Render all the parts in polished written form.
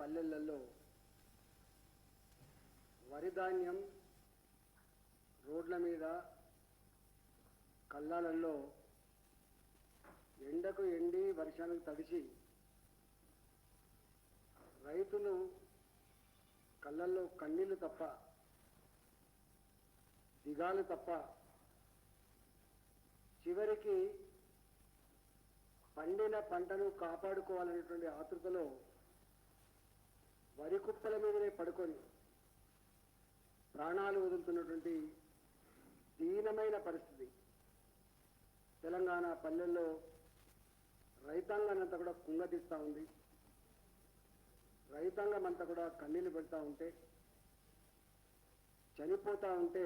పల్లెలలో వరి ధాన్యం రోడ్ల మీద కల్లాలలో ఎండకు ఎండి వర్షానికి తడిసి రైతులు కళ్ళల్లో కన్నీళ్లు తప్ప దిగాలు తప్ప చివరికి పండిన పంటను కాపాడుకోవాలనేటువంటి ఆతృతలో వరి కుప్పల మీదనే పడుకొని ప్రాణాలు వదులుతున్నటువంటి దీనమైన పరిస్థితి తెలంగాణ పల్లెల్లో రైతాంగానంతా కూడా కుంగటిస్తూ ఉంది. రైతాంగం అంతా కూడా కన్నీళ్లు పెడతా ఉంటే, చనిపోతూ ఉంటే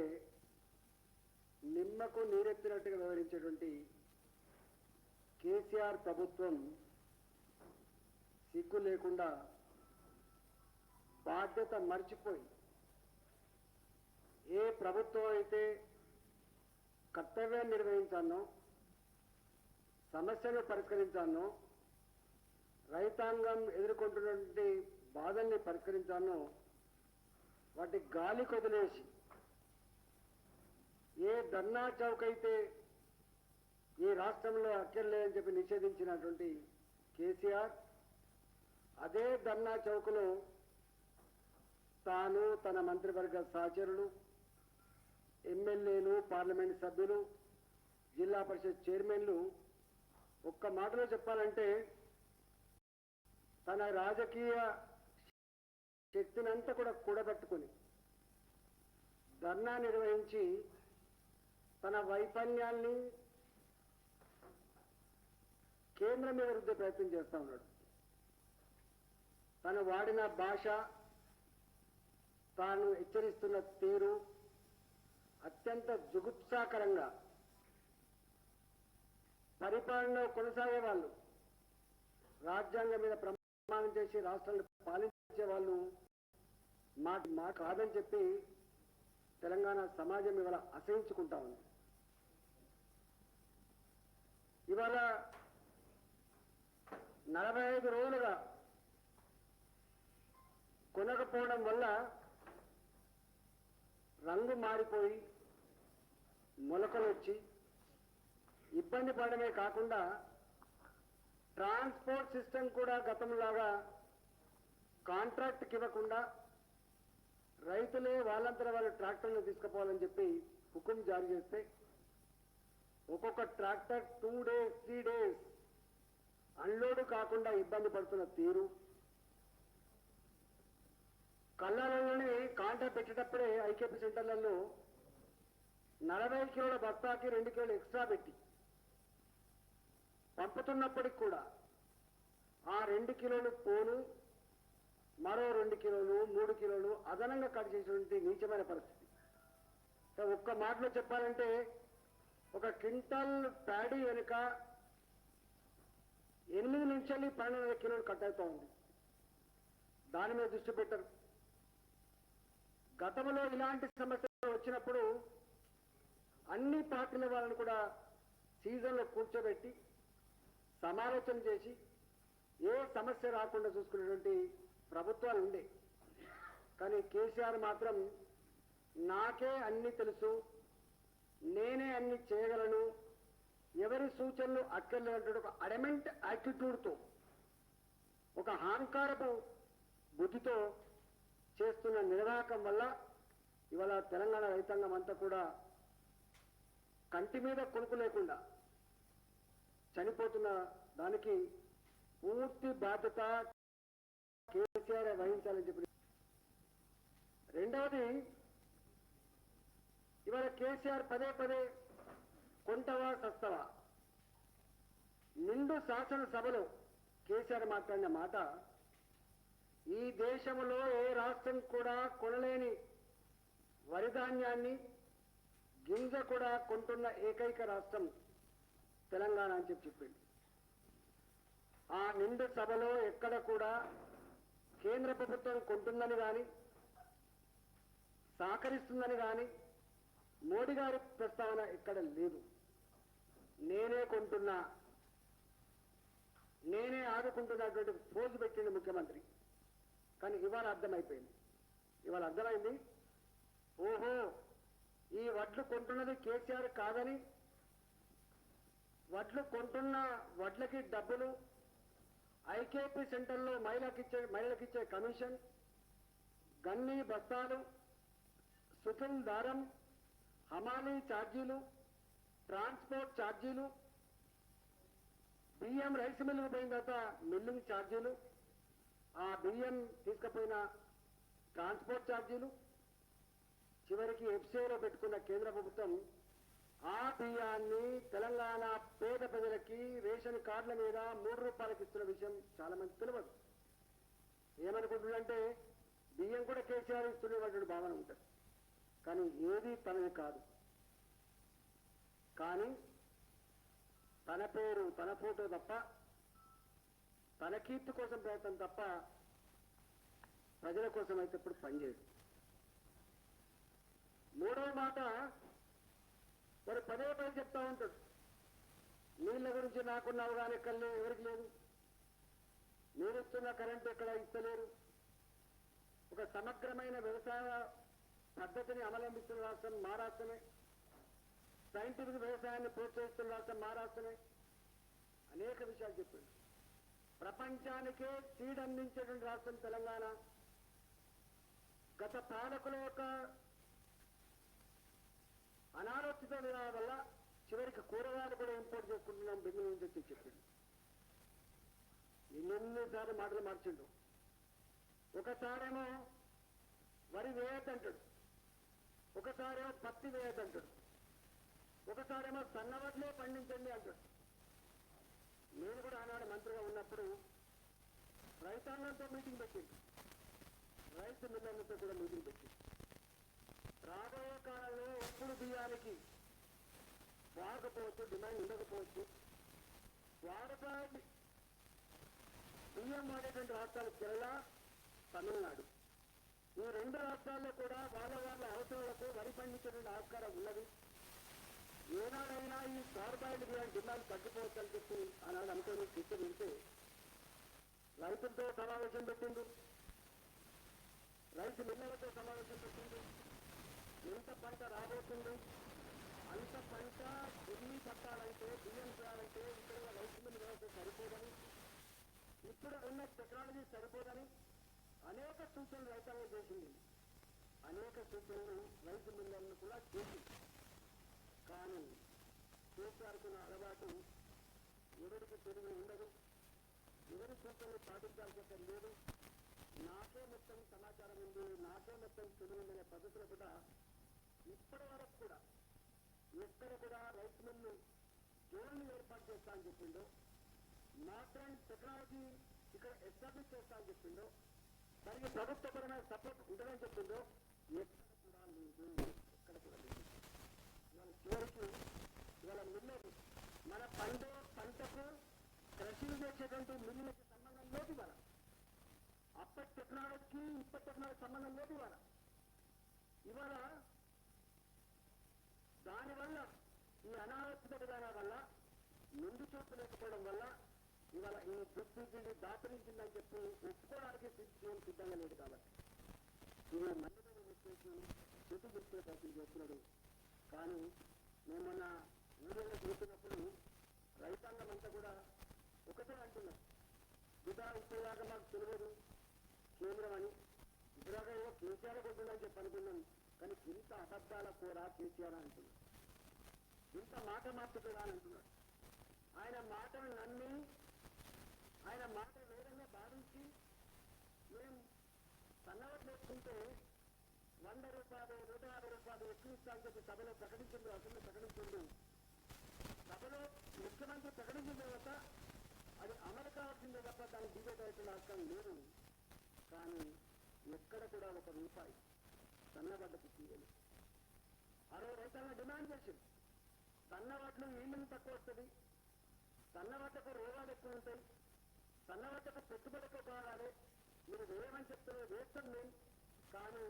నిమ్మకు నీరెత్తినట్టుగా వివరించేటువంటి కేసీఆర్ ప్రభుత్వం సిగ్గు లేకుండా బాధ్యత మర్చిపోయి ఏ ప్రభుత్వం అయితే కర్తవ్యాన్ని నిర్వహించానో, సమస్యను పరిష్కరించానో, రైతాంగం ఎదుర్కొంటున్నటువంటి బాధల్ని పరిష్కరించానో వాటి గాలి కొదిలేసి ఏ ధర్నా చౌక్ అయితే ఈ రాష్ట్రంలో అక్కర్లేదని చెప్పి నిషేధించినటువంటి కేసీఆర్ అదే ధర్నా చౌక్లో తాను తన మంత్రివర్గ సహచరులు, ఎమ్మెల్యేలు, పార్లమెంట్ సభ్యులు, జిల్లా పరిషత్ చైర్మన్లు ఒక్క మాటలో చెప్పాలంటే తన రాజకీయ శక్తినంతా కూడా కూడబెట్టుకొని ధర్నా నిర్వహించి తన వైఫల్యాన్ని కేంద్రం మీద రుద్దే ప్రయత్నం చేస్తూ ఉన్నాడు. తను వాడిన భాష, తాను హెచ్చరిస్తున్న తీరు అత్యంత జుగుప్సాకరంగా పరిపాలనలో కొనసాగే వాళ్ళు, రాజ్యాంగం మీద ప్రమాణం చేసి రాష్ట్రాలను పాలించే వాళ్ళు మా కాదని చెప్పి తెలంగాణ సమాజం ఇవాళ అసహించుకుంటా ఉంది. ఇవాళ 45 రోజులుగా కొనకపోవడం వల్ల రంగు మారిపోయి మొలకలు వచ్చి ఇబ్బంది పడమే కాకుండా ట్రాన్స్పోర్ట్ సిస్టమ్ కూడా గతంలాగా కాంట్రాక్ట్కి ఇవ్వకుండా రైతులే వాళ్ళంతా వాళ్ళు ట్రాక్టర్లు తీసుకుపోవాలని చెప్పి హుకుం జారీ చేస్తే ఒక్కొక్క ట్రాక్టర్ 2 days 3 days అన్లోడ్ కాకుండా ఇబ్బంది పడుతున్న తీరు, కళ్ళలోనే కాంటా పెట్టేటప్పుడే ఐకేపీ సెంటర్లలో 40 కిలోల బస్తాకి 2 కిలోలు ఎక్స్ట్రా పెట్టి పంపుతున్నప్పటికి కూడా ఆ 2 కిలోలు పోను, మరో 2 కిలోలు 3 కిలోలు అదనంగా కట్ చేసినటువంటి నీచమైన పరిస్థితి. ఒక్క మాటలో చెప్పాలంటే ఒక క్వింటాల్ ప్యాడీ వెనుక 8 నుంచి 12 కిలోలు కట్ అవుతూ ఉంది. దాని మీద దృష్టి పెట్టరు. గతంలో ఇలాంటి సమస్యలు వచ్చినప్పుడు అన్ని పార్టీల వాళ్ళని కూడా సీజన్లో కూర్చోబెట్టి సమాలోచన చేసి ఏ సమస్య రాకుండా చూసుకునేటువంటి ప్రభుత్వాలు ఉండే. కానీ కేసీఆర్ మాత్రం నాకే అన్ని తెలుసు, నేనే అన్ని చేయగలను, ఎవరి సూచనలు అక్కర్లేదంటే ఒక అడమెంట్ యాటిట్యూడ్తో, ఒక అహంకారపు బుద్ధితో చేస్తున్న నిర్వాహకం వల్ల ఇవాళ తెలంగాణ రైతాంగం అంతా కూడా కంటి మీద కొనుక్కు లేకుండా చనిపోతున్న దానికి పూర్తి బాధ్యత కేసీఆర్ వహించాలని చెప్పి. రెండవది, ఇవాళ కేసీఆర్ పదే పదే కొంటవా సస్తవా, నిండు శాసనసభలో కేసీఆర్ మాట్లాడిన మాట ఈ దేశంలో ఏ రాష్ట్రం కూడా కొనలేని వరి ధాన్యాన్ని గింజ కూడా కొంటున్న ఏకైక రాష్ట్రం తెలంగాణ అని చెప్పింది. ఆ నిండు సభలో ఎక్కడ కూడా కేంద్ర ప్రభుత్వం కొంటుందని కానీ సహకరిస్తుందని కానీ మోడీ గారి ప్రస్తావన ఎక్కడ లేదు. నేనే కొంటున్నా, నేనే ఆదుకుంటున్నటువంటి పోజు పెట్టిన ముఖ్యమంత్రి. కానీ ఇవాళ అర్థమైపోయింది. ఇవాళ అర్థమైంది, ఓహో ఈ వడ్లు కొంటున్నది కేసీఆర్ కాదని, వడ్లు కొంటున్న వడ్లకి డబ్బులు, ఐకేపీ సెంటర్లో మహిళలకిచ్చే కమిషన్, గన్నీ బస్తాలు, సుతుల్ దారం, హమాలీ ఛార్జీలు, ట్రాన్స్పోర్ట్ ఛార్జీలు, బియ్యం రైస్ మిల్లుకు పోయిన తర్వాత మిల్లింగ్ ఛార్జీలు, ఆ బియ్యం తీసుకుపోయిన ట్రాన్స్పోర్ట్ ఛార్జీలు, చివరికి ఎఫ్సీఓలో పెట్టుకున్న కేంద్ర ప్రభుత్వం ఆ బియ్యాన్ని తెలంగాణ పేద ప్రజలకి రేషన్ కార్డుల మీద 3 రూపాయలకి ఇస్తున్న విషయం చాలా మంది తెలియదు. ఏమనుకుంటుందంటే బియ్యం కూడా కేసీఆర్ ఇస్తున్నటువంటి భావన ఉంటుంది. కానీ ఏది తనది కాదు. కానీ తన పేరు, తన ఫోటో తప్ప, తన కీర్తి కోసం ప్రయత్నం తప్ప ప్రజల కోసం అయితే ఇప్పుడు పనిచేయదు. మూడవ మాట, మరి పదే చెప్తా ఉంటాడు, నీళ్ళ గురించి నాకున్న అవగాహన ఎక్కడ ఎవరికి లేదు, మీరు ఇస్తున్న కరెంటు ఎక్కడ ఇస్తలేరు, ఒక సమగ్రమైన వ్యవసాయ పద్ధతిని అవలంబిస్తున్న రాష్ట్రం మా రాష్ట్రమే, సైంటిఫిక్ వ్యవసాయాన్ని ప్రోత్సహిస్తున్న రాష్ట్రం మా రాష్ట్రమే, అనేక విషయాలు చెప్పాడు. ప్రపంచానికే సీడ్ అందించేటువంటి రాష్ట్రం తెలంగాణ. గత పాలకుల యొక్క అనాలోచిత విధానం వల్ల చివరికి కూరగాయలు కూడా ఇంపోర్ట్ చేసుకుంటున్నాం బెంగళూరు నుంచి వచ్చి చెప్పింది. ఎన్నెన్నిసార్లు మాటలు మార్చిండు. ఒకసారేమో వరి వేయద్దంటాడు, ఒకసారేమో పత్తి వేయద్దంటాడు, ఒకసారేమో సన్నవడ్లే పండించండి అంటాడు. నేను కూడా ఆనాడు మంత్రిగా ఉన్నప్పుడు రైతాంగంతో మీటింగ్ పెట్టింది, రైతు మిల్లర్లతో కూడా మీటింగ్ పెట్టింది. రాబోయే కాలంలో ఎప్పుడు బియ్యానికి వాడకపోవచ్చు, డిమాండ్ ఉండకపోవచ్చు, వాడకానికి బియ్యం వాడేటువంటి రాష్ట్రాలు కేరళ, తమిళనాడు. ఈ 2 రాష్ట్రాల్లో కూడా వాళ్ళ అవసరాలకు వరి పండించేటువంటి ఆస్కారం ఉన్నది. ఏనాడైనా ఈ కార్బాయిడ్ బియ్యం డిమాండ్ తగ్గిపోవచ్చు అని చెప్పి ఆనాడు అనుకుని చర్చ పెడితే రైతులతో సమావేశం పెట్టిండు, రైతు మిల్లలతో సమావేశం పెట్టిండు. ఎంత పంట రాబోతుంది, అంత పంట ఢిల్లీ పట్టాలంటే, బియ్యం చేయాలంటే ఇక్కడ రైతు మిల్లు వ్యవస్థ సరిపోదని, ఇప్పుడు ఉన్న టెక్నాలజీ సరిపోదని అనేక సూచనలు రైతాంగం చేసింది. అనేక సూచనలు రైతు మిల్లర్లను కూడా చేసింది. కానీ కేసీఆర్కున్న అలవాటు ఎవరికి తెలివి ఉండదు, ఎవరి సూచనలు పాటించాల్సిన లేదు, నాకే మొత్తం సమాచారం ఉంది, నాకే మొత్తం తెలివి ఉందనే పద్ధతులు కూడా ఇప్పటి వరకు కూడా ఎక్కడ కూడా రైతు మిల్లు జోన్లు ఏర్పాటు చేస్తా అని చెప్పిండో, మాత్రం టెక్నాలజీ ఇక్కడ ఎస్టాబ్లిష్ చేస్తా అని చెప్పిండో, దానికి ప్రభుత్వపరమైన సపోర్ట్ ఉంటుందని చెప్పిండో ఎక్కడ కూడా లేదు, ఎక్కడ కూడా లేదు. ఇవాళ చివరికి ఇవాళ మిల్లర్ మన పంటకు కృషి చేసేటువంటి మిల్లులకి సంబంధం లేదు. ఇవాళ అప్పటి టెక్నాలజీకి ఇప్పటి టెక్నాలజీ సంబంధం లేదు. ఇవాళ దానివల్ల ఈ అనాలోచిత విధానం వల్ల, ముందు చూపు లేకపోవడం వల్ల ఇవాళ ఈ దుస్థితిని దాపరించిందని చెప్పి ఒప్పుకోవడానికి సిద్ధంగా లేదు. కాబట్టి ఇది మధ్యమైన విశ్లేషణ చెట్టు చూసుకునే ప్రయత్నం చేస్తున్నాడు. కానీ మేము మొన్న ఊళ్ళో చూస్తున్నప్పుడు రైతాంగం అంతా కూడా ఒకటే అంటున్నారు, బిడ్డ ఇప్పటిదాకా మాకు తెలియదు కేంద్రం అని, ఇప్పటిదాకా ఏమో కేసీఆర్ కొంటుందని చెప్పి అనుకున్నాం. కానీ ఇంత అబద్ధాల కూడా కేసీఆర్ అంటున్నాడు, ఇంత మాట మార్చుకోడా అని అంటున్నాడు. ఆయన మాటను నమ్మి, ఆయన మాట వేరంగా భావించి మేము సన్నవట్లు వేసుకుంటే 100 రూపాయలు 150 రూపాయలు ఎక్కువ ఇస్తామని చెప్పి సభలో ప్రకటించింది. అసలు ప్రకటించింది సభలో ముఖ్యమంత్రి ప్రకటించిన తర్వాత అది అమలు కావాల్సిందే తప్ప దాన్ని డిబేట్ అవుతున్న అవసరం లేదు. కానీ ఎక్కడ కూడా 1 రూపాయి సన్నబడ్డకు తీయలేదు. 60 రైతాంగం డిమాండ్ చేసింది, సన్నవడ్లు ఈళ్ళని తక్కువ వస్తుంది, సన్నవడ్లకు రోగాలు ఎక్కువ ఉంటాయి, సన్నవడ్లకు పెట్టుబడి ఎక్కువ కావాలి, మీరు వేయమని చెప్తున్నారు, వేస్తాం మేము, కానీ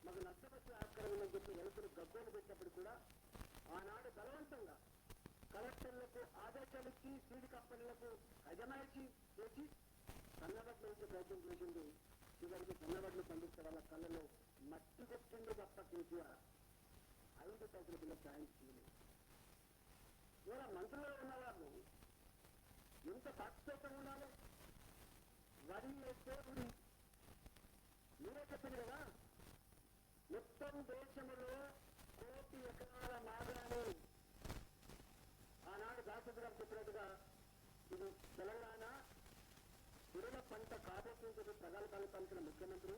మాకు నష్టపరిచే ఆస్కారం ఉందని చెప్పి రైతులు గగ్గోలు పెట్టినప్పుడు కూడా ఆనాడు బలవంతంగా కలెక్టర్లకు ఆదేశాలు ఇచ్చి సీడ్ కంపెనీలకు అజమాయిషీ చేసి సన్నవడ్లు ఇచ్చే ప్రయత్నం చేసింది చివరికి సన్నబడ్లు పండిస్తే వాళ్ళ కళ్ళలో మట్టి కొట్టిండు తప్ప కేసీఆర్ 5 పైసల పిల్ల సాయం చేయలేదు. ఇవాళ మంత్రులు ఉన్నవాళ్ళు ఎంత పాక్షికంగా ఉండాలి. వరి వేస్తే గుడి మీరే చెప్పింది కదా, మొత్తం దేశంలో 1 కోటి ఎకరాల మాగాన్ని ఆనాడు దాసరి గారు చెప్పినట్టుగా ఇది తెలంగాణ పురుల పంట కాబోతుంటుంది. ప్రగల్భాలు పలికిన ముఖ్యమంత్రి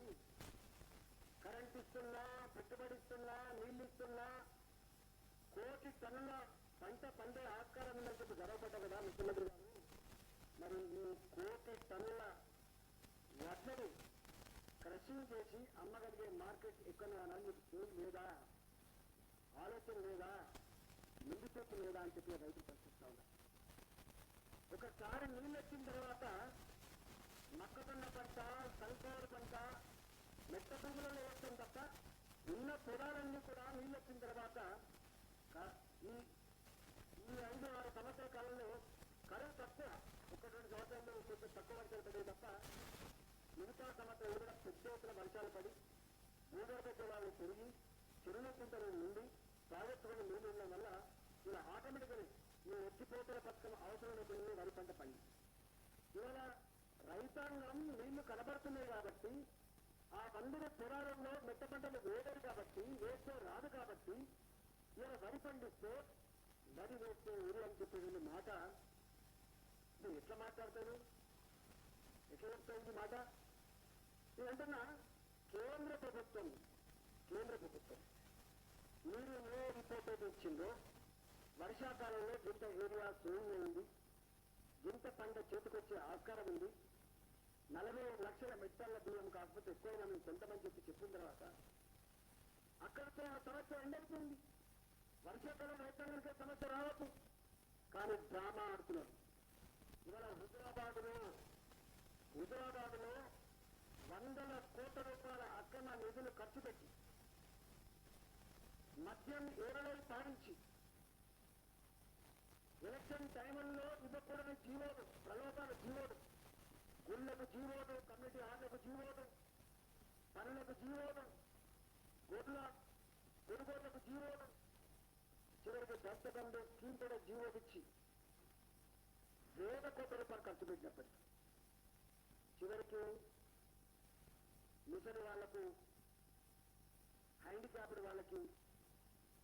కరెంట్ ఇస్తున్నా, పెట్టుబడి ఇస్తున్నా, నీళ్లు ఇస్తున్నా 1 కోటి టన్నుల పంట పండే ఆస్కారం ఉందని చెప్పి గర్వపడ్డా కదా ముఖ్యమంత్రి గారు. మరి ఈ 1 కోటి టన్నుల వడ్లని క్రషింగ్ చేసి అమ్మగలిగే మార్కెట్ ఎక్కడ మీకు లేదా, ఆలోచన లేదా, ముందు చూపు లేదా అని చెప్పి రైతులు ప్రశ్నిస్తా ఉన్నారు. ఒకసారి నీళ్ళు వచ్చిన తర్వాత మొక్కజొన్న పంట, సన్ఫ్లవర్ పంట మెట్ట భూములలో వేస్తాం తప్ప ఉన్న పొలాలన్నీ కూడా నీళ్ళు వచ్చిన తర్వాత ఈ 5-6 సంవత్సరాల కాలంలో కరువు తక్కువ, 1-2 సంవత్సరాల్లో కొంచెం తక్కువ వర్షాలు పడేవి తప్ప మిగతా సంవత్సరాలు కూడా పెద్ద ఎత్తున వర్షాలు పడి భూగర్భ జలాలు పెరిగి చెరువుల కుంటలు నుండి ప్రాజెక్టులను నీళ్ళు ఉండడం వల్ల ఇలా ఆటోమేటిక్గా ఈ ఎత్తిపోతల పథకం అవసరం లేకుండా వరి పంట పండి ఇవాళ రైతాంగం నీళ్లు కనబడుతున్నాయి కాబట్టి ఆ 100 పొలాలలో మెట్ట పంటలు వేయలేదు కాబట్టి వేస్తే రాదు కాబట్టి ఇలా వరి పండిస్తే వరి వేస్తే ఊరు అని చెప్పేది మాట నువ్వు ఎట్లా మాట్లాడతాను, ఎట్లా చెప్తావు ఈ మాట? నేను అంటున్నా కేంద్ర ప్రభుత్వం మీరు ఏ రిపోర్ట్ అయితే ఇచ్చిందో వర్షాకాలంలో ఇంత ఏరియా సోన్ ఉంది, ఇంత పంట చేతికొచ్చే ఆస్కారం ఉంది, 40 లక్షల మెట్టాల బియ్యం కాకపోతే ఎక్కువైనా మేము కొంతమంది చెప్పిన తర్వాత అక్కడితో ఆ సమస్య ఎండవుతుంది. వర్షాకాలం రైతాంగానికి సమస్య రావచ్చు, కానీ డ్రామా ఆడుతున్నారు. ఇవాళ హుజరాబాద్లో 100 కోట్ల రూపాయల అక్రమ నిధులు ఖర్చు పెట్టి మద్యం ఏరలై పారించి ఎలక్షన్ టైంలో ఇవ్వకూడని జీవోలు, ప్రలోభాల జీవోలు, గుళ్లకు జీవోలు, కమ్యూనిటీ హాళ్లకు జీవోలు, పనులకు జీవోలు, కొనుగోళ్లకు జీవోలు, చివరికి దత్తబంధు స్కీమ్ కూడా జీవోలు ఇచ్చి 1,000 కోట్ల రూపాయలు ఖర్చు పెట్టినప్పటికీ చివరికి ముసలి వాళ్లకు, హ్యాండిక్యాప్డ్ వాళ్ళకి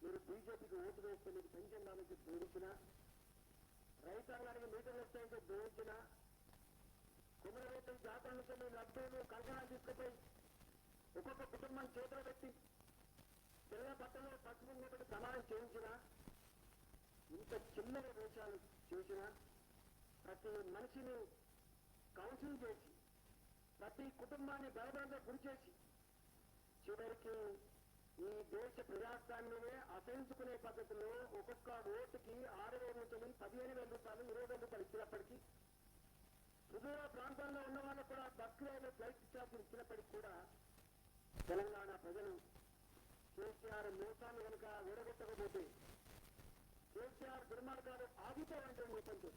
మీరు బీజేపీకి ఓటు వేస్తే మీకు పెన్షన్ రావాలని బోధించిన, రైతాంగానికి మీటర్లు వస్తాయంటే బోధించిన, కుమరవేత్తల జాతర నుంచి మీరు లబ్ధులు కంకణాలు తీసుకుపోయి ఒక్కొక్క కుటుంబం చేతులు పెట్టి తెల్ల బట్టలు పసుపు ఉన్నప్పుడు సమానం చేయించిన, ఇంత చిన్నల వేషాలు చేసిన, ప్రతి మనిషిని కౌన్సిల్ చేసి ప్రతి కుటుంబాన్ని భయభరంగా గురి చేసి చివరికి ఈ దేశ ప్రజాస్వామ్యమే అసహించుకునే పద్ధతిలో ఒక్కొక్క ఓటుకి 6,000 నుంచి 15,000 రూపాయలు 20,000 రూపాయలు ఇచ్చినప్పటికీ సుదూర ప్రాంతాల్లో ఉన్న వాళ్ళకు కూడా బస్సులో ఫ్లైట్ ఛార్జీలు ఇచ్చినప్పటికీ కూడా తెలంగాణ ప్రజలు కేసీఆర్ మోసాన్ని కనుక విడగొట్టకపోతే, కేసీఆర్ దుర్మార్గాలు ఆగిపోవాలంటే మోసంతో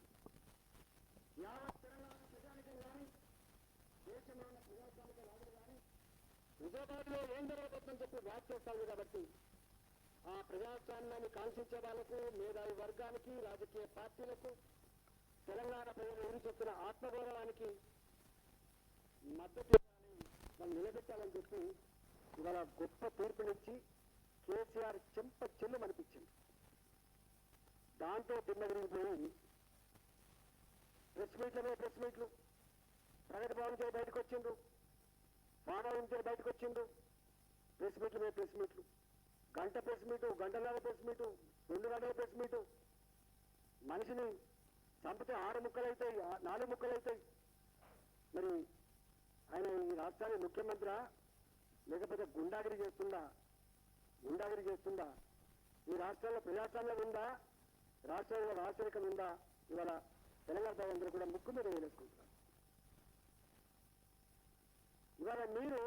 యావత్ తెలంగాణ ప్రజానికం కానీ దేశంలో ఉన్న ప్రజాస్వామిక నాయకులు కానీ హుజరాబాద్లో ఏం జరగబోతుందని చెప్పి వ్యాఖ్య చేస్తాను. కాబట్టి ఆ ప్రజాస్వామ్యాన్ని కాంక్షించే వాళ్లకు, మేధావి వర్గానికి, రాజకీయ పార్టీలకు, తెలంగాణ ప్రజలు ఎదురుచొస్తున్న ఆత్మగౌరవానికి మద్దతు వాళ్ళు నిలబెట్టాలని చెప్పి ఇవాళ గొప్ప తీర్పునిచ్చి కేసీఆర్ చెంప చెల్లు అనిపించింది. దాంతో తిన్నగిరిగిపోయి ప్రెస్ మీట్లు ప్రగతి భవన్ నుంచి బయటకు వచ్చిండ్రు, ఫామ్ హౌస్ నుంచి బయటకు వచ్చిండ్రు, ప్రెస్ మీట్లు, గంట ప్రెస్ మీటు, గంటన్నర ప్రెస్ మీటు, 2 గంటల ప్రెస్ మీటు. మనిషిని చంపితే 6 ముక్కలు అవుతాయి, 4 ముక్కలు అవుతాయి. మరి ఆయన ఈ రాష్ట్రానికి ముఖ్యమంత్రి లేకపోతే గుండాగిరి చేస్తుందా? ఈ రాష్ట్రంలో ప్రజాస్వామ్యం ఉందా? రాష్ట్రంలో రాజరికం ఉందా? ఇవాళ తెలంగాణ ప్రజలందరూ కూడా ముక్కు మీద వేసుకుంటున్నారు. ఇవాళ మీరు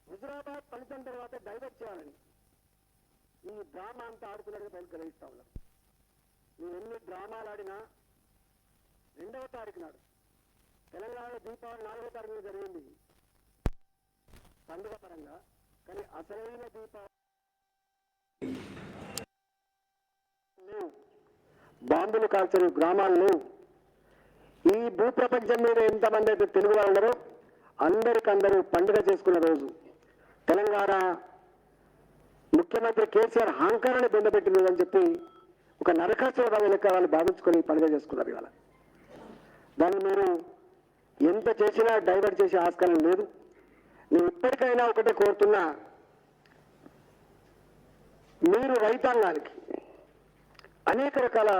హుజరాబాద్ ఫలితం తర్వాత డైవర్ట్ చేయాలని ఈ డ్రామా అంతా ఆడుతున్నట్టుగా ప్రజలు గ్రహిస్తా ఉన్నారు. మీరు ఎన్ని డ్రామాలు ఆడినా 2వ తారీఖు నాడు తెలంగాణ దీపావళి 4వ తారీఖున జరిగింది పండుగ పరంగా, కానీ అసలైన దీపావళి బాంబులు కాల్చని గ్రామాలు లేవు. ఈ భూప్రపంచం మీద ఎంతమంది అయితే తెలుగు వాళ్ళు ఉన్నారో అందరికందరూ పండుగ చేసుకున్న రోజు. తెలంగాణ ముఖ్యమంత్రి కేసీఆర్ అహంకారాన్ని బొందపెట్టిన రోజు అని చెప్పి ఒక నరకాసుర లెక్క వాళ్ళు భావించుకొని పండుగ చేసుకున్నారు. ఇవాళ దాన్ని మీరు ఎంత చేసినా డైవర్ట్ చేసే ఆస్కారం లేదు. నేను ఇప్పటికైనా ఒకటే కోరుతున్నా, మీరు రైతాంగానికి అనేక రకాల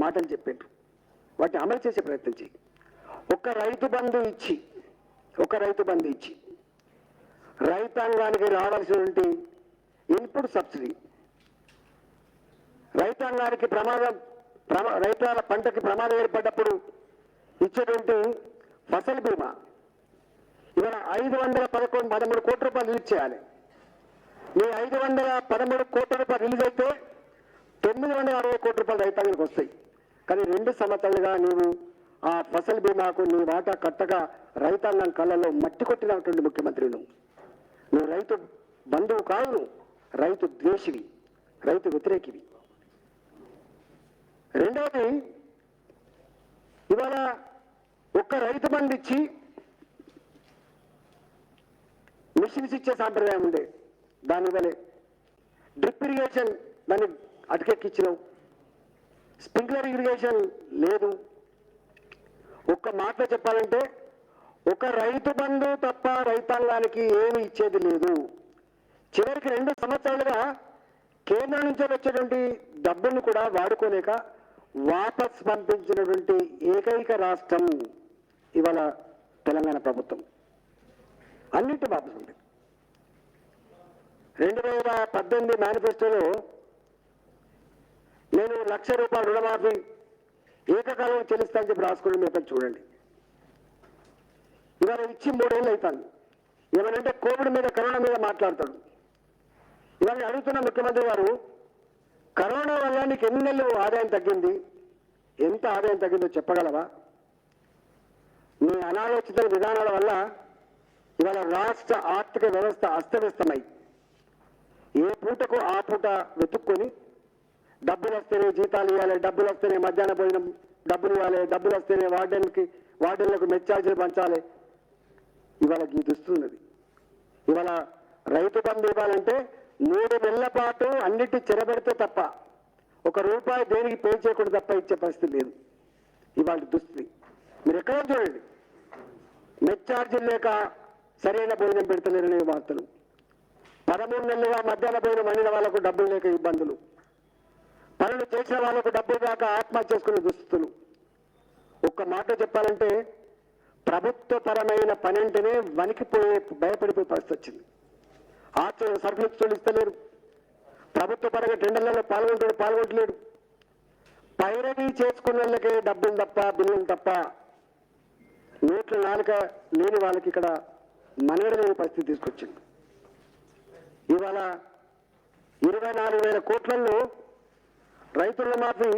మాటలు చెప్పారు, వాటిని అమలు చేసే ప్రయత్నం చేయి. ఒక రైతు బంధు ఇచ్చి రైతాంగానికి రావాల్సినటువంటి ఇన్పుట్ సబ్సిడీ, రైతాంగానికి రైతుల పంటకి ప్రమాదం ఏర్పడ్డప్పుడు ఇచ్చేటువంటి ఫసల్ బీమా ఇవాళ 513 కోట్ల రూపాయలు రిలీజ్ చేయాలి. మీ 513 కోట్ల రూపాయలు రిలీజ్ అయితే 960 కోట్ల రూపాయలు రైతాంగానికి వస్తాయి. కానీ 2 సంవత్సరాలుగా నీవు ఆ ఫసల్ బీమాకు నీ వాటా కట్టగా రైతాంగం కళ్ళలో మట్టి కొట్టినటువంటి ముఖ్యమంత్రి నువ్వు రైతు బంధువు కాదు, నువ్వు రైతు ద్వేషివి, రైతు వ్యతిరేకివి. రెండవది, ఇవాళ ఒక్క రైతు బంధు ఇచ్చి మిషన్స్ ఇచ్చే సాంప్రదాయం ఉండే, దాని వల్లే డ్రిప్ ఇరిగేషన్ దాన్ని అటకెక్కించినావు, స్ప్రింక్లర్ ఇరిగేషన్ లేదు. ఒక్క మాటలో చెప్పాలంటే ఒక రైతు బంధు తప్ప రైతాంగానికి ఏమి ఇచ్చేది లేదు. చివరికి 2 సంవత్సరాలుగా కేంద్రం నుంచి వచ్చేటువంటి డబ్బును కూడా వాడుకోలేక వాపస్ పంపించినటువంటి ఏకైక రాష్ట్రం ఇవాళ తెలంగాణ ప్రభుత్వం. అన్నింటి వాపస్ ఉంది. 2018 మేనిఫెస్టోలో నేను ₹1,00,000 రుణమాఫీ ఏకకాలంలో చెల్లిస్తానని చెప్పి రాసుకుని మీరు చూడండి. ఇవాళ ఇచ్చి 3 ఏళ్ళు అవుతాను. ఏమనంటే కోవిడ్ మీద, కరోనా మీద మాట్లాడతాడు. ఇవాళ అడుగుతున్న ముఖ్యమంత్రి గారు, కరోనా వల్ల నీకు ఎన్ని నెలలు ఆదాయం తగ్గింది, ఎంత ఆదాయం తగ్గిందో చెప్పగలవా? మీ అనాలోచిత విధానాల వల్ల ఇవాళ రాష్ట్ర ఆర్థిక వ్యవస్థ అస్తవ్యస్తమై ఏ పూటకు ఆ పూట వెతుక్కొని డబ్బులు వస్తేనే జీతాలు ఇవ్వాలి, డబ్బులు వస్తేనే మధ్యాహ్న భోజనం డబ్బులు ఇవ్వాలి, డబ్బులు వస్తేనే వార్డెన్లకు మెచ్చార్జీలు పంచాలి. ఇవాళ గీతుస్తున్నది. ఇవాళ రైతు బంధు ఇవ్వాలంటే 3 నెలల పాటు అన్నిటి చెరబెడితే తప్ప ₹1 దేనికి పే చేయకుండా తప్ప ఇచ్చే పరిస్థితి లేదు. ఇవాళ దుస్థితి మీరు ఎక్కడ చూడండి. మెచ్చార్జీలు లేక సరైన భోజనం పెడతలేరనే వార్తలు, 13 నెలలుగా మధ్యాహ్న భోజనం వండిన వాళ్ళకు డబ్బులు లేక ఇబ్బందులు, పనులు చేసిన వాళ్ళకు డబ్బులు రాక ఆత్మహత్య చేసుకునే దుస్థితులు. ఒక్క మాట చెప్పాలంటే ప్రభుత్వపరమైన పని అంటేనే వణికిపోయే, భయపడిపోయే పరిస్థితి వచ్చింది. ఆచరణ సర్కులు ఇస్తలేరు, ప్రభుత్వ పరంగా టెండర్లలో పాల్గొంటలేడు. పైరవీ చేసుకున్న వాళ్ళకే డబ్బులు తప్ప, బిల్లులు తప్ప నోట్ల నాలుక లేని వాళ్ళకి ఇక్కడ మనగడ లేని పరిస్థితి తీసుకొచ్చింది. ఇవాళ 24,000 కోట్లలో రైతుల మాఫీ,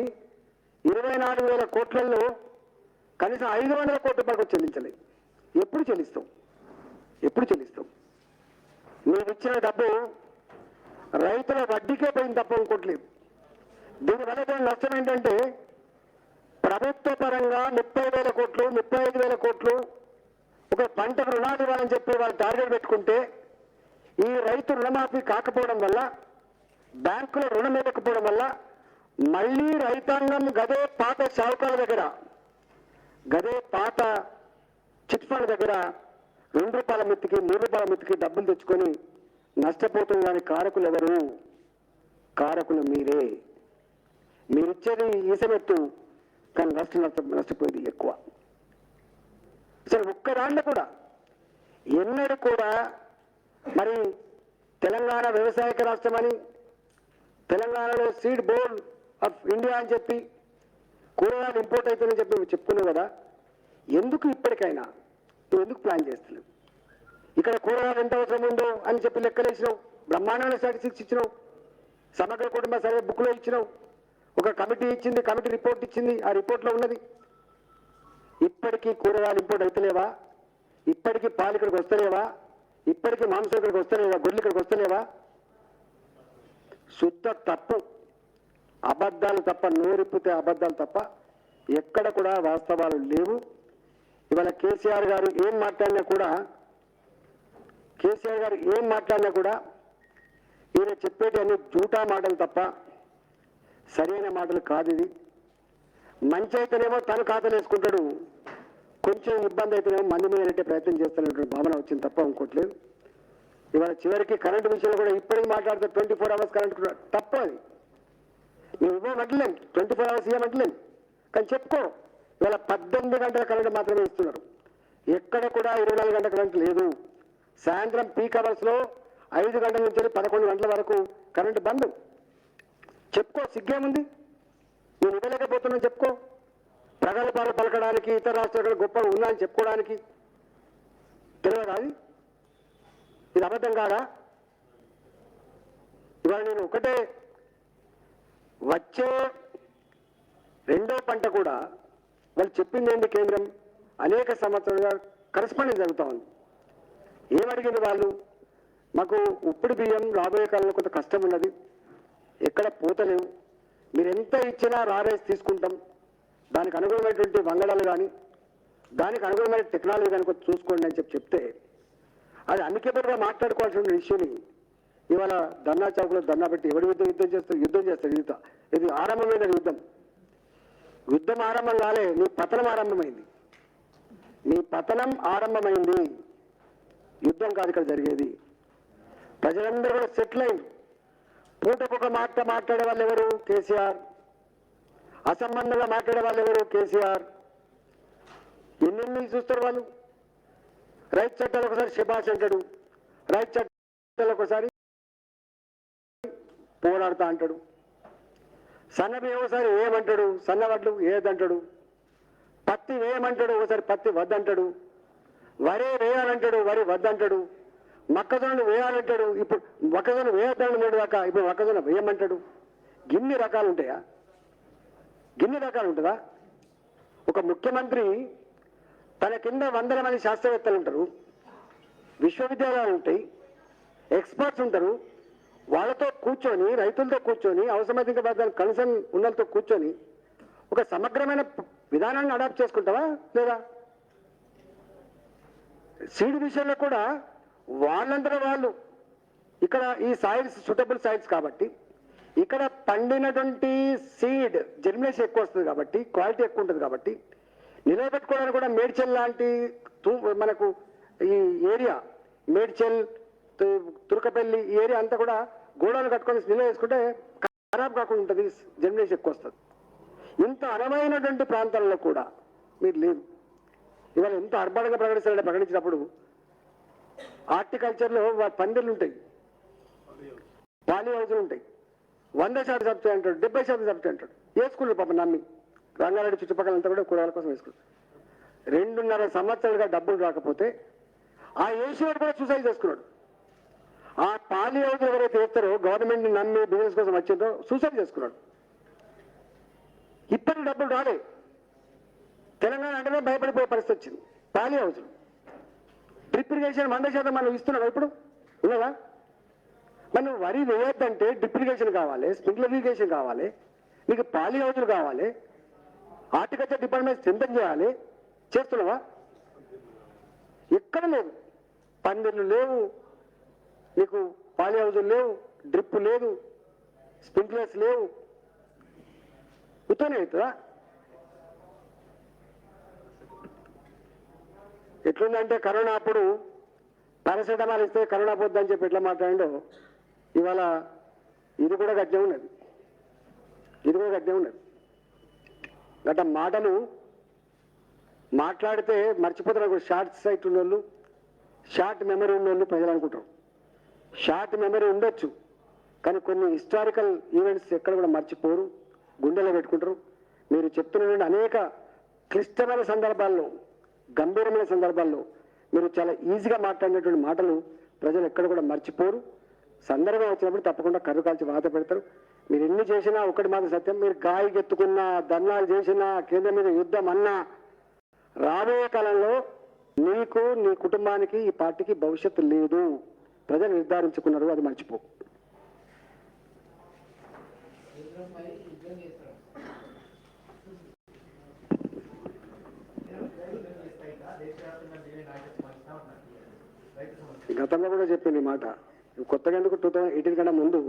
24,000 కోట్లలో కనీసం 500 కోట్ల రూపాయలకు చెల్లించలేదు. ఎప్పుడు చెల్లిస్తాం? మీరు ఇచ్చిన డబ్బు రైతుల వడ్డీకే పోయింది తప్ప ఇంకోట్లేదు. దీనివల్ల నష్టం ఏంటంటే ప్రభుత్వ పరంగా 30,000 కోట్లు, 35,000 కోట్లు ఒక పంటకు రుణాలు ఇవ్వాలని చెప్పి వాళ్ళు టార్గెట్ పెట్టుకుంటే ఈ రైతు రుణమాఫీ కాకపోవడం వల్ల, బ్యాంకులో రుణం ఇవ్వకపోవడం వల్ల మళ్ళీ రైతాంగం గదే పాత షావుకాల దగ్గర, గదే పాత చిట్ ఫండ్ దగ్గర ₹2 మిత్తికి, ₹3 మిత్తికి డబ్బులు తెచ్చుకొని నష్టపోతుంది. కానీ కారకులు ఎవరు? కారకులు మీరే. మీరిచ్చేది ఈసమెత్తు, కానీ నష్టపోయేది ఎక్కువ. అసలు ఒక్కదాంట్లో కూడా ఎన్నడూ కూడా మరి తెలంగాణ వ్యవసాయక రాష్ట్రమని, తెలంగాణలో సీడ్ బోర్డ్ ఆఫ్ ఇండియా అని చెప్పి కూరగాయలు ఇంపోర్ట్ అవుతుందని చెప్పి చెప్పుకున్నావు కదా, ఎందుకు ఇప్పటికైనా నువ్వు ఎందుకు ప్లాన్ చేస్తున్నావు? ఇక్కడ కూరగాయలు ఎంత అవసరం ఉందో అని చెప్పి లెక్కలేసినావు, బ్రహ్మాండమైన స్టాటిస్టిక్స్ ఇచ్చినావు, సమగ్ర కుటుంబ సర్వే బుక్లో ఇచ్చినావు, ఒక కమిటీ ఇచ్చింది, కమిటీ రిపోర్ట్ ఇచ్చింది, ఆ రిపోర్ట్లో ఉన్నది. ఇప్పటికీ కూరగాయలు ఇంపోర్ట్ అవుతలేవా? ఇప్పటికీ పాలు ఇక్కడికి వస్తలేవా? ఇప్పటికీ మాంసం ఇక్కడికి వస్తలేవా? గొడ్లు ఇక్కడికి వస్తలేవా? శుద్ధ తప్పు, అబద్ధాలు తప్ప, నోరిప్పితే అబద్ధాలు తప్ప ఎక్కడ కూడా వాస్తవాలు లేవు. ఇవాళ కేసీఆర్ గారు ఏం మాట్లాడినా కూడా ఈయన చెప్పేటి అన్ని జూటా మాటలు తప్ప సరైన మాటలు కాదు. ఇది మంచి అయితేనేమో తను ఖాతాలు వేసుకుంటాడు, కొంచెం ఇబ్బంది అయితేనేమో మంది మీద నెట్టే ప్రయత్నం చేస్తున్నటువంటి భావన వచ్చింది తప్ప ఇంకోట్లేదు. ఇవాళ చివరికి కరెంటు విషయంలో కూడా ఇప్పటికీ మాట్లాడితే 24 hours కరెంట్ తప్పు. అది నువ్వు ఇవ్వమంటలేం, 24 hours ఇవ్వమంటలేం, కానీ చెప్పుకో. ఇవాళ 18 గంటల కరెంటు మాత్రమే ఇస్తున్నారు, ఎక్కడ కూడా 24 గంటల కరెంటు లేదు. సాయంత్రం పీక్ అవర్స్లో 5 గంటల నుంచి 11 గంటల వరకు కరెంటు బంద్. చెప్పుకో, సిగ్గేముంది? నేను ఇవ్వలేకపోతున్నాను చెప్పుకో. ప్రగల్భాలు పలకడానికి, ఇతర రాష్ట్రాలు గొప్పగా ఉన్నా అని చెప్పుకోవడానికి తెలియదు. అది ఇది అబద్ధం కాదా? ఇవాళ నేను ఒకటే, వచ్చే రెండో పంట కూడా వాళ్ళు చెప్పింది ఏంటి? కేంద్రం అనేక సంవత్సరాలుగా కరెస్పాండెన్స్ జరుగుతూ ఉంది. ఏమడిగింది వాళ్ళు? మాకు ఉప్పుడు బియ్యం రాబోయే కాలంలో కొంత కష్టం ఉన్నది, ఎక్కడ పోతలేవు, మీరు ఎంత ఇచ్చినా రారేసి తీసుకుంటాం, దానికి అనుగుణమైనటువంటి వంగడాలు కానీ దానికి అనుగుణమైన టెక్నాలజీ కానీ కొంచెం చూసుకోండి అని చెప్తే, అది అన్నికేబుల్గా మాట్లాడుకోవాల్సిన విషయాన్ని ఇవాళ ధర్నా చౌక్లో ధర్నా పెట్టి ఎవడు యుద్ధం చేస్తారు. ఇది ఆరంభమైన యుద్ధం ఆరంభం కాలే, నీ పతనం ఆరంభమైంది. నీ పతనం ఆరంభమైంది, యుద్ధం కాదు ఇక్కడ జరిగేది. ప్రజలందరూ కూడా సెటిల్ అయింది. పూటకొక మాట మాట్లాడే వాళ్ళు ఎవరు? కేసీఆర్. అసంబంధంగా మాట్లాడే వాళ్ళు ఎవరు? కేసీఆర్. ఎన్నెన్ని చూస్తారు వాళ్ళు? రైతు చట్టాలు ఒకసారి శబాష్ అంటాడు, రైతు చట్టాలు ఒకసారి పోరాడుతా అంటాడు, సన్న బియ్యం ఒకసారి ఏమంటాడు, సన్నవడ్లు ఏదంటాడు, పత్తి వేయమంటాడు, ఒకసారి పత్తి వద్దంటాడు, వరి వేయాలంటాడు, వరి వద్దంటాడు, మొక్కజొన్నలు వేయాలంటాడు, ఇప్పుడు మొక్కజొన్న వేయద్దాడు దాకా ఇప్పుడు మొక్కజొన్న వేయమంటాడు. గిన్ని రకాలు ఉంటాయా? గిన్ని రకాలు ఉంటుందా? ఒక ముఖ్యమంత్రి తన కింద 100 మంది శాస్త్రవేత్తలు ఉంటారు, విశ్వవిద్యాలయాలు ఉంటాయి, ఎక్స్పర్ట్స్ ఉంటారు. వాళ్ళతో కూర్చొని, రైతులతో కూర్చొని, అవసరమైతే ఇంకా దాని కన్సర్న్ ఉన్నలతో కూర్చొని ఒక సమగ్రమైన విధానాన్ని అడాప్ట్ చేసుకుంటావా లేదా? సీడ్ విషయంలో కూడా వాళ్ళందరూ వాళ్ళు ఇక్కడ ఈ సాయిల్స్ సూటబుల్ సాయిల్స్ కాబట్టి, ఇక్కడ పండినటువంటి సీడ్ జర్మినేషన్ ఎక్కువ వస్తుంది కాబట్టి, క్వాలిటీ ఎక్కువ ఉంటుంది కాబట్టి, నిలబెట్టుకోవడానికి కూడా మేడ్చల్ లాంటి మనకు ఈ ఏరియా, మేడ్చల్ తుర్కపల్లి ఈ ఏరియా అంతా కూడా గోడలు కట్టుకొని నిల్వ వేసుకుంటే ఖరాబ్ కాకుండా ఉంటుంది, జర్మినేషన్ ఎక్కువ వస్తుంది. ఇంత అనువైనటువంటి ప్రాంతాల్లో కూడా మీరు లేదు. ఇవాళ ఎంత అర్బన్గా ప్రకటించినప్పుడు హార్టికల్చర్లో పందిర్లు ఉంటాయి, పాలి హౌజులు ఉంటాయి, 100% సబ్సిడీ అంటాడు, 70% సబ్సిడీ అంటాడు. వేసుకున్నారు పాపం నమ్మి. రంగారెడ్డి చుట్టుపక్కలంతా కూడా కూరగాయల కోసం వేసుకున్నారు. 2.5 సంవత్సరాలుగా డబ్బులు రాకపోతే ఆ ఏసీవాడు కూడా సూసైడ్ చేసుకున్నాడు. ఆ పాలి హౌజులు ఎవరైతే వేస్తారో గవర్నమెంట్ని నమ్మి బిజినెస్ కోసం వచ్చిందో సూసైడ్ చేసుకున్నాడు. ఇప్పటికి డబ్బులు రాలే. తెలంగాణ అంటేనే భయపడిపోయే పరిస్థితి వచ్చింది. పాలి హౌజులు డ్రిప్ ఇరిగేషన్ 100% మనం ఇస్తున్నావా? ఇప్పుడు ఉన్నదా? మనం వరి వేయొద్దంటే డ్రిప్ ఇరిగేషన్ కావాలి, స్ప్రింక్లర్ ఇరిగేషన్ కావాలి, నీకు పాలి హౌజులు కావాలి, హార్టికల్చర్ డిపార్ట్మెంట్ స్ట్రెంథన్ చేయాలి. చేస్తున్నావా? ఎక్కడ లేదు. పందిర్లు లేవు, నీకు పాలి హౌజులు లేవు, డ్రిప్ లేదు, స్ప్రింక్లర్స్ లేవు. ఉత్తనే అవుతుందా? ఎట్లుందంటే కరోనా అప్పుడు పారాసెటమాల్ ఇస్తే కరోనా పోద్దని చెప్పి ఎట్లా మాట్లాడిండో ఇవాళ ఇది కూడా గట్టిగా ఉన్నది. గట్ట మాటలు మాట్లాడితే మర్చిపోతున్నారు. షార్ట్ సైట్ ఉన్నోళ్ళు, షార్ట్ మెమరీ ఉన్నోళ్ళు ప్రజలు అనుకుంటారు. షార్ట్ మెమరీ ఉండొచ్చు, కానీ కొన్ని హిస్టారికల్ ఈవెంట్స్ ఎక్కడ కూడా మర్చిపోరు, గుండెలో పెట్టుకుంటారు. మీరు చెప్తున్నటువంటి అనేక క్లిష్టమైన సందర్భాల్లో, గంభీరమైన సందర్భాల్లో మీరు చాలా ఈజీగా మాట్లాడినటువంటి మాటలు ప్రజలు ఎక్కడ కూడా మర్చిపోరు. సందర్భం వచ్చినప్పుడు తప్పకుండా కర్రు కాల్చి వాత పెడతారు. మీరు ఎన్ని చేసినా ఒకటి మాత్రం సత్యం, మీరు గాయకెత్తుకున్నా, ధర్నాలు చేసినా, కేంద్రం మీద యుద్ధం అన్నా, రాబోయే కాలంలో నీకు నీ కుటుంబానికి ఈ పార్టీకి భవిష్యత్తు లేదు. ప్రజలు నిర్ధారించుకున్నారు, అది మర్చిపో. గతంలో కూడా చెప్పింది ఈ మాట. కొత్తగా ఎందుకు 2018 కన్నా ముందు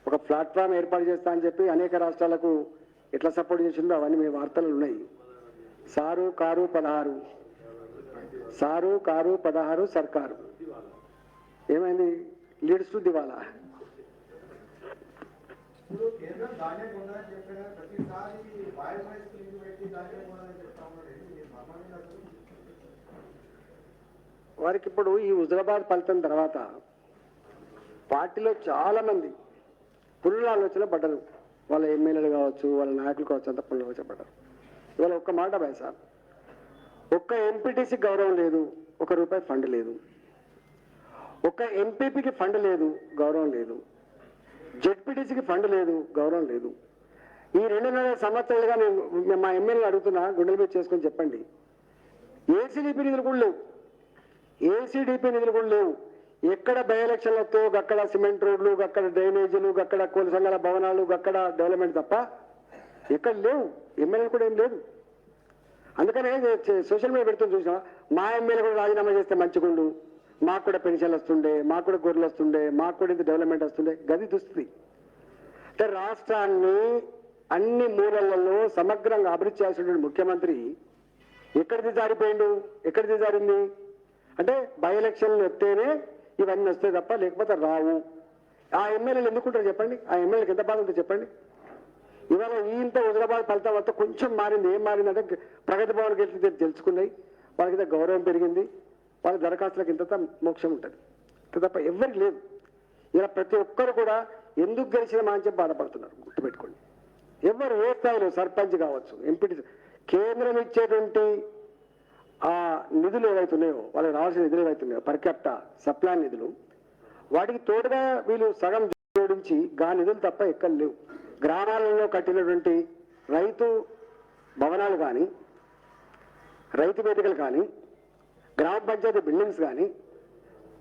ఒక ప్లాట్ఫామ్ ఏర్పాటు చేస్తా అని చెప్పి అనేక రాష్ట్రాలకు ఎట్లా సపోర్ట్ చేసిందో అవన్నీ మీ వార్తలు ఉన్నాయి. సారు కారు 16, సారు కారు 16 సర్కారు ఏమైంది? లీడ్స్ టు దివాలా. వారికి ఇప్పుడు ఈ హుజరాబాద్ ఫలితం తర్వాత పార్టీలో చాలా మంది పుల్లుల ఆలోచన పడ్డారు. వాళ్ళ ఎమ్మెల్యేలు కావచ్చు, వాళ్ళ నాయకులు కావచ్చు, అంత పుల్లు ఆలోచన పడ్డారు. ఇవాళ ఒక్క మాట బాయ్ సార్, ఒక్క ఎంపీటీసీ గౌరవం లేదు, ₹1 ఫండ్ లేదు, ఒక్క ఎంపీపీకి ఫండ్ లేదు, గౌరవం లేదు, జెడ్పీటీసీకి ఫండ్ లేదు, గౌరవం లేదు. ఈ 2.5 సంవత్సరాలుగా నేను మా ఎమ్మెల్యేలు అడుగుతున్నా, గుండెల మీద చేసుకొని చెప్పండి, ఏసీడీపీ నిధులు కూడా లేవు, ఏసీడీపీ నిధులు కూడా లేవు. ఎక్కడ బై ఎలక్షన్లతో గక్కడ సిమెంట్ రోడ్లు, గక్కడ డ్రైనేజీలు, గక్కడ కోళ్ళ సంఘాల భవనాలు, గక్కడ డెవలప్మెంట్ తప్ప ఎక్కడ లేవు. ఎమ్మెల్యేలు కూడా ఏం లేదు. అందుకనే సోషల్ మీడియా పెడుతుంది చూసినా, మా ఎమ్మెల్యే కూడా రాజీనామా చేస్తే మంచిగుండు, మాకు కూడా పెన్షన్లు వస్తుండే, మాకు కూడా గొర్రెలు వస్తుండే, మాకు కూడా ఇంత డెవలప్మెంట్ వస్తుండే, గది దుస్థితి. అంటే రాష్ట్రాన్ని అన్ని మూలలలో సమగ్రంగా అభివృద్ధి చేయాల్సిన ముఖ్యమంత్రి ఎక్కడిది జారిపోయిండు? ఎక్కడిది జారింది అంటే బై ఎలక్షన్లు వస్తేనే ఇవన్నీ వస్తాయి తప్ప లేకపోతే రావు. ఆ ఎమ్మెల్యేలు ఎందుకుంటారు చెప్పండి? ఆ ఎమ్మెల్యేకి ఎంత బాధ ఉంటుంది చెప్పండి? ఇవాళ ఇంత హుజరాబాద్ ఫలితం వల్ల కొంచెం మారింది. ఏం మారిందంటే ప్రగతి భవన్కి వెళ్తే తెలుసుకున్నాయి, వాళ్ళకి గౌరవం పెరిగింది, వాళ్ళ దరఖాస్తులకు ఇంత మోక్షం ఉంటుంది, ఇంత తప్ప ఎవరికి లేదు. ఇలా ప్రతి ఒక్కరు కూడా ఎందుకు గెలిచినా అని చెప్పి బాధపడుతున్నారు. గుర్తుపెట్టుకోండి, ఎవరు ఏ స్థాయిలో సర్పంచ్ కావచ్చు, ఎంపీ, కేంద్రం ఇచ్చేటువంటి ఆ నిధులు ఏవైతున్నాయో, వాళ్ళకి రావాల్సిన నిధులు ఏవైతున్నాయో పర్ క్యాపిటా సప్లాన్ నిధులు, వాటికి తోడుగా వీళ్ళు సగం జోడించి గా నిధులు తప్ప ఎక్కడ లేవు. గ్రామాలలో కట్టినటువంటి రైతు భవనాలు కానీ, రైతు వేదికలు కానీ, గ్రామ పంచాయతీ బిల్డింగ్స్ కానీ,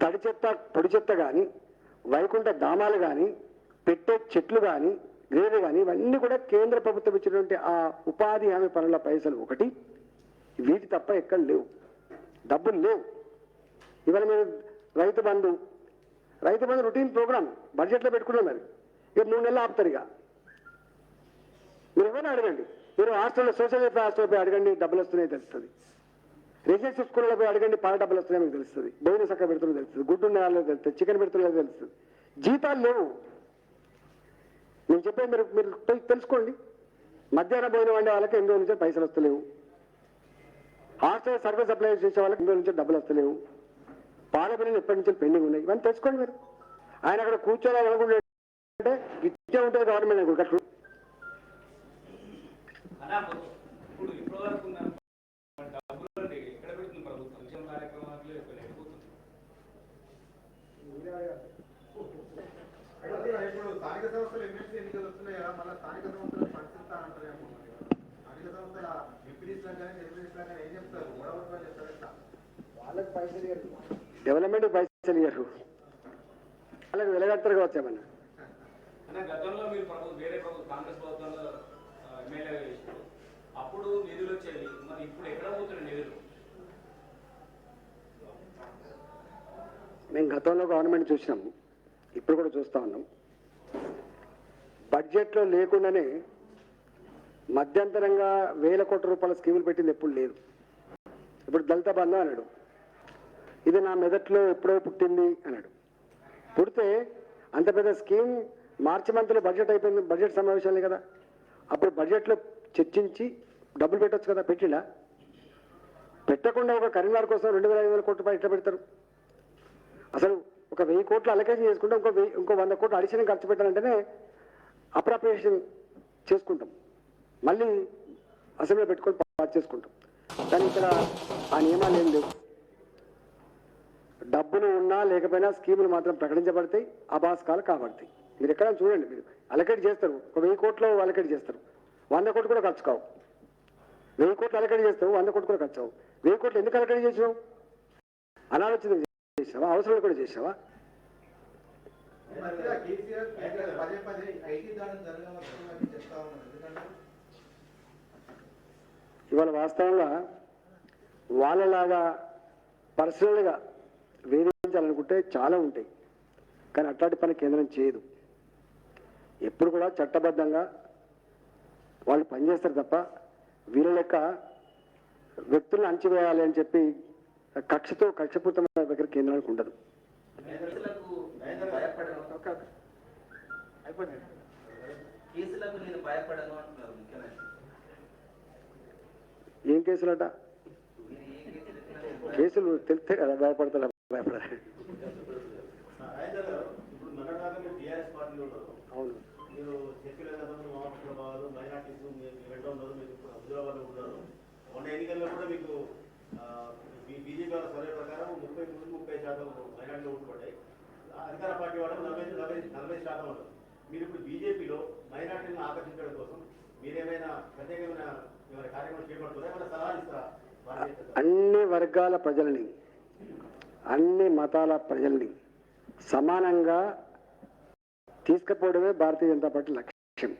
తడి చెత్త పొడి చెత్త కానీ, వైకుంఠ ధామాలు కానీ, పెట్టే చెట్లు కానీ, గ్రేవీ కానీ, ఇవన్నీ కూడా కేంద్ర ప్రభుత్వం ఇచ్చినటువంటి ఆ ఉపాధి హామీ పనుల పైసలు ఒకటి, వీటి తప్ప ఎక్కడ లేవు. డబ్బులు లేవు. ఇవాళ మీరు రైతు బంధు రొటీన్ ప్రోగ్రామ్ బడ్జెట్లో పెట్టుకున్నాం. మరి ఇక 3 నెలలు ఆపుతారు. ఇక మీరు ఎవరైనా అడగండి, మీరు హాస్టల్లో సోషల్ వెల్ఫేర్ హాస్టల్ పోయి అడగండి, డబ్బులు వస్తున్నాయి తెలుస్తుంది. రెసిడెన్షియల్ స్కూల్లో పోయి అడగండి, పాల డబ్బులు వస్తున్నాయి మీకు తెలుస్తుంది. భోజన సక్క పెడుతున్నా తెలుస్తుంది, గుడ్డు ఉన్నాయో తెలుస్తుంది, చికెన్ పెడుతున్నా తెలుస్తుంది. జీతాలు లేవు. నేను చెప్పేది మీరు తెలుసుకోండి. మధ్యాహ్నం భోజనం వండే వాళ్ళకి 8 రోజుల నుంచి పైసలు వస్తలేవు. హాస్టల్ సర్వీస్ అప్లై చేసే వాళ్ళకి 8 రోజుల నుంచి డబ్బులు వస్తలేవు. పాల బిల్లులు ఎప్పటి నుంచి పెండింగ్ ఉన్నాయి. ఇవన్నీ తెలుసుకోండి. మీరు ఆయన అక్కడ కూర్చోవాలి అనుకుంటే ఇచ్చే ఉంటుంది గవర్నమెంట్ అనుకుంటారు. ఇప్పుడు స్థానిక సంస్థలు ఎమ్మెల్సీ ఎన్నికలు వస్తున్నాయి కదా, మళ్ళీ స్థానిక సంస్థలు పరిస్థితి అంటారేమో. స్థానిక సంస్థల ఎంపీడీస్ కానీ ఎంపీడీస్ కానీ ఏం చెప్తారు? ఓడవడం చెప్తారు. వాళ్ళకి పైసలు ఇయ్యరు, డెవలప్మెంట్ పైసలు ఇయ్యరు, వాళ్ళకి వెలగడతారు కావచ్చు ఏమన్నా. గతంలో మీరు వేరే కాంగ్రెస్ ప్రభుత్వంలో ఎమ్మెల్యే అప్పుడు నిధులు వచ్చేవి, మరి ఇప్పుడు ఎక్కడ పోతున్నాయి నిధులు? మేము గతంలో గవర్నమెంట్ చూసినాము, ఇప్పుడు కూడా చూస్తూ ఉన్నాం. బడ్జెట్లో లేకుండానే మధ్యంతరంగా ₹1,000 కోట్ల స్కీములు పెట్టింది ఎప్పుడు లేదు. ఇప్పుడు దళిత బంధు అన్నాడు, ఇది నా మెదట్లో ఎప్పుడో పుట్టింది అన్నాడు. పుడితే అంత పెద్ద స్కీమ్ మార్చి మంత్లో బడ్జెట్ అయిపోయింది, బడ్జెట్ సమావేశాలే కదా, అప్పుడు బడ్జెట్లో చర్చించి డబ్బులు పెట్టచ్చు కదా. పెట్టిలా? పెట్టకుండా ఒక కరీంనగర్ కోసం 2,500 కోట్ల రూపాయలు ఎట్లా పెడతారు? అసలు ఒక 1000 కోట్లు అలొకేషన్ చేసుకుంటే ఇంకో 100 కోట్లు అడిషనల్ ఖర్చు పెట్టాలంటేనే అప్రాప్రియేషన్ చేసుకుంటాం, మళ్ళీ అసెంబ్లీలో పెట్టుకొని పాస్ చేసుకుంటాం. కానీ ఇక్కడ ఆ నియమాలు ఏం లేవు. డబ్బులు ఉన్నా లేకపోయినా స్కీములు మాత్రం ప్రకటించబడతాయి, అభాస్కాలు కాబడతాయి. మీరు ఎక్కడ చూడండి, మీరు అలొకేట్ చేస్తారు, ఒక 1000 కోట్లు అలొకేట్ చేస్తారు, 100 కోట్లు కూడా ఖర్చు కావు. 1000 కోట్లు అలకడి చేస్తావు, 100 కోట్లు కూడా ఖర్చు 1000 కోట్లు ఎందుకు అలకడి చేసావు? అనాలోచితంగా చేసావా? అవసరం కూడా చేసావా? ఇవాళ వాస్తవంగా వాళ్ళలాగా పర్సనల్గా వేధించాలనుకుంటే చాలా ఉంటాయి, కానీ అట్లాంటి పని కేంద్రం చేయదు. ఎప్పుడు కూడా చట్టబద్ధంగా వాళ్ళు పనిచేస్తారు తప్ప వీళ్ళ లెక్క వ్యక్తులను అణచివేయాలి అని చెప్పి కక్షపూరితమైన దగ్గర కేంద్రానికి ఉండదు. ఏం కేసులట? కేసులు తెలిస్తే కదా భయపడతారా? భయపడాలి. అవును, మీరు చెప్పిన మహారాష్ట్రబాద్ మైనార్టీస్ వెంట ఉన్నారు, మీరు హైదరాబాద్లో ఉన్నారు. మొన్న ఎన్నికల్లో కూడా మీకు బీజేపీ వాళ్ళ సర్వే ప్రకారం 30% మైనార్టీలో ఓట్లు పడ్డాయి. అధికార పార్టీ వాళ్ళు 40% ఉన్నారు. మీరు ఇప్పుడు బీజేపీలో మైనార్టీలను ఆకర్షించడం కోసం మీరేమైనా ప్రత్యేకమైన కార్యక్రమం చేపడుతున్నారా, ఏమైనా సలహాలు ఇస్తారా? అన్ని వర్గాల ప్రజల్ని, అన్ని మతాల ప్రజల్ని సమానంగా తీసుకుపోవడమే భారతీయ జనతా పార్టీ లక్ష్యం.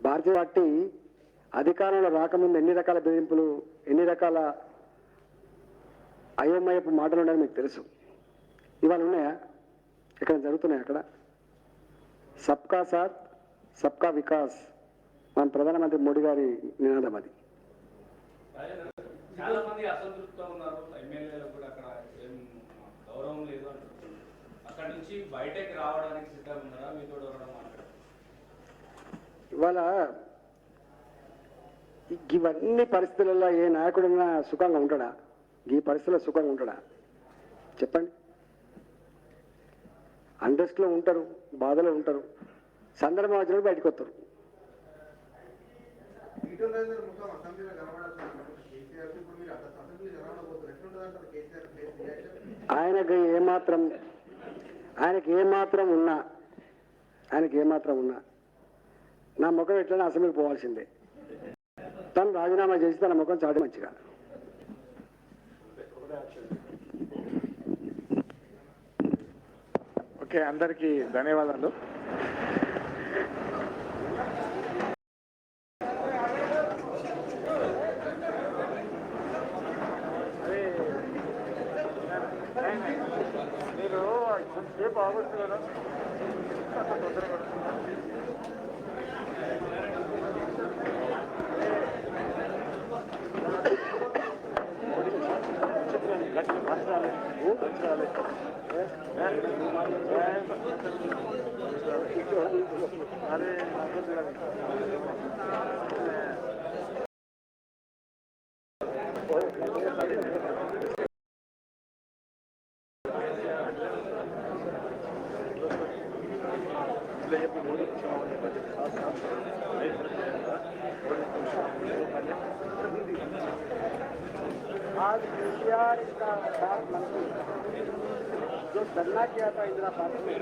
భారతీయ పార్టీ అధికారంలో రాకముందు ఎన్ని రకాల బెదిరింపులు, ఎన్ని రకాల అయోమయపు మాటలు ఉన్నాయని మీకు తెలుసు. ఇవాళ ఉన్నాయా? ఇక్కడ జరుగుతున్నాయి. అక్కడ సబ్కా సాత్ సబ్కా వికాస్ మన ప్రధానమంత్రి మోడీ గారి నినాదం అది. చాలా మంది అసంతృప్తితో ఉన్నారు, ఎమ్మెల్యేలు కూడా అక్కడ ఏం గౌరవం లేదు అంటున్నారు. అక్కడ నుంచి బయటకి రావడానికి సిద్ధంగా ఉన్నారా? మీతో మాట్లాడారు ఇవాళ ఇవన్నీ పరిస్థితులలో ఏ నాయకుడైనా సుఖంగా ఉంటాడా? ఈ పరిస్థితుల్లో సుఖంగా ఉంటాడా? చెప్పండి. అండర్స్ట్లో ఉంటారు, బాధలో ఉంటారు, సందర్భం వచ్చినప్పుడు బయటకు వస్తారు. ఆయనకి ఏమాత్రం ఉన్నా నా ముఖం ఎట్లయినా అసెంబ్లీకి పోవాల్సిందే. తను రాజీనామా చేసి తన ముఖం చాటి మంచిగా. ఓకే, అందరికీ ధన్యవాదాలు. మీరు సేపు ఆగొచ్చు కదా, తొందరగా అరే आज केसीआर का खास मंत्री जो धरना किया था इंदिरा पार्क में,